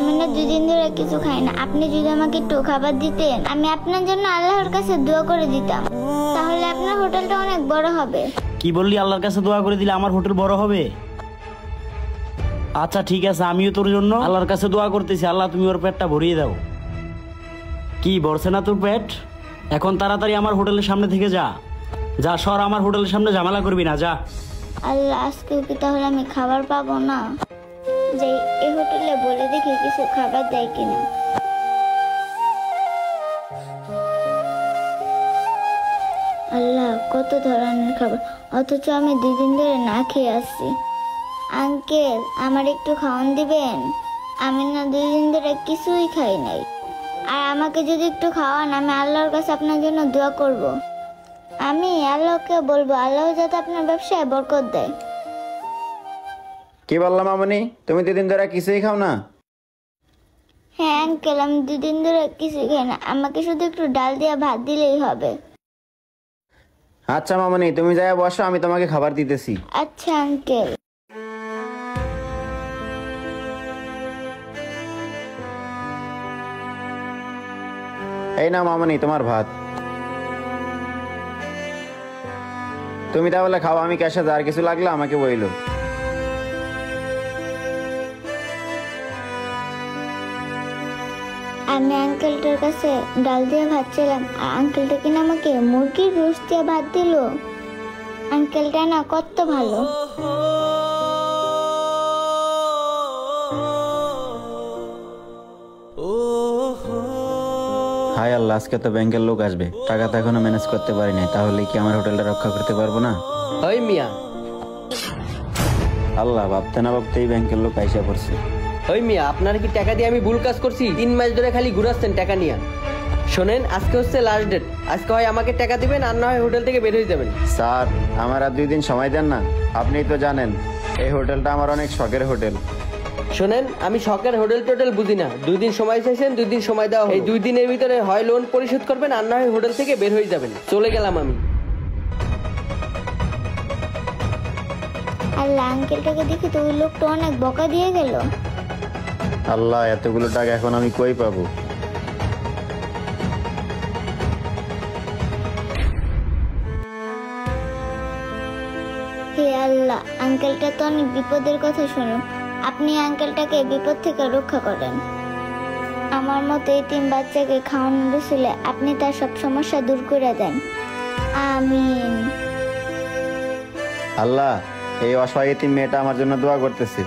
আমি না 2 দিন ধরে কিছু খাই না। আপনি যদি আমাকে একটু খাবার দিতেন, আমি আপনার জন্য আল্লাহর কাছে দোয়া করে দিতাম, তাহলে আপনার হোটেলটা অনেক বড় হবে। কি বললি? আল্লাহর কাছে দোয়া করে দিলে আমার হোটেল বড় হবে? আচ্ছা ঠিক আছে, আমিও তোর জন্য আল্লাহর কাছে দোয়া করতেছি। আল্লাহ তুমি ওর পেটটা ভরিয়ে দাও। কি ভরছে না তোর পেট? এখন তাড়াতাড়ি আমার হোটেলের সামনে থেকে যা। যা সর, আমার হোটেলের সামনে ঝামেলা করবি না, যা। আল্লাহ, আজকেও কি তাহলে আমি খাবার পাবো না? যে এই হোটেলে বলে দেখি কিছু খাবার দেয় কিনা। আল্লাহ, কত ধরনের খাবার, অথচ আমি 2 দিন ধরে না খেয়ে আসছি। আঙ্কেল, আমার একটু খাওয়ান দিবেন? আমি না 2 দিন ধরে কিছুই খাই নাই। আর আমাকে যদি একটু খাওয়ান, আমি আল্লাহর কাছে আপনার জন্য দোয়া করব। আমি আল্লাহকে বলবো আল্লাহ যাতে আপনার ব্যবসায় বরকত দেয়। কি বললাম মামনি, তুমি 2 দিন ধরে কিছুই খাও না? হ্যাঁ আঙ্কেল, আমি 2 দিন ধরে কিছুই খাই না। আমাকে শুধু একটু ডাল দিয়ে ভাত দিলেই হবে। আচ্ছা মামনি, তুমি যাই বসো, আমি তোমাকে খাবার দিতেছি। আচ্ছা আঙ্কেল। এই না মামনি, তোমার ভাত। তুমি তাহলে খাও, আমি ক্যাশে আর কিছু লাগলে আমাকে বইলো। আমি আঙ্কেলটার কাছে ডাল দিয়ে ভাত চাইলাম, আর আঙ্কেলটা কিনা আমাকে মুরগির রোস্ট দিয়ে ভাত দিল। আঙ্কেলটা না কত ভালো। হাই আল্লাহ, আজকে তো ব্যাংকের লোক আসবে, টাকা তো এখনো ম্যানেজ করতে পারি নাই, তাহলে কি আমার হোটেলটা রক্ষা করতে পারবো না? ওই মিয়া, আল্লাহ, ভাবতে না ভাবতেই ব্যাংকের লোক আইসা পড়ছে। ওই মিয়া, আপনার কি টাকা দিয়ে আমি ভুল কাজ করছি? 3 মাস ধরে খালি ঘুরাচ্ছেন টাকা নিয়ে। শোনেন, আজকে হচ্ছে লাস্ট ডেট। আজকে হয় আমাকে টাকা দিবেন, আর না হয় হোটেল থেকে বের হয়ে যাবেন। স্যার, আমার আর 2 দিন সময় দেন না। আপনিই তো জানেন এই হোটেলটা আমার অনেক শখের হোটেল। শোনেন, আমি শখের হোটেল টোটেল বুঝি না। 2 দিন সময় চাইছেন, 2 দিন সময় দেওয়া। এই 2 দিনের ভিতরে হয় লোন পরিশোধ করবেন, আর না হয় হোটেল থেকে বের হয়ে যাবেন। চলে গেলাম আমি। আল্লাহ, আঙ্কেলটাকে দেখে তো ওই লোকটা অনেক বকা দিয়ে গেল। আল্লাহ, এতগুলো টাকা এখন আমি কই পাবো? হে আল্লাহ, আঙ্কেলটা তো অনেক বিপদের কথা শুনুন। আপনি আঙ্কেলটাকে বিপদ থেকে রক্ষা করেন। আমার মতো এতিম বাচ্চাকে খাওয়ানোর রসুলে আপনি তার সব সমস্যা দূর করে দেন। আমিন। আল্লাহ, এই অসহায় এতিম মেয়েটা আমার জন্য দোয়া করতেছে।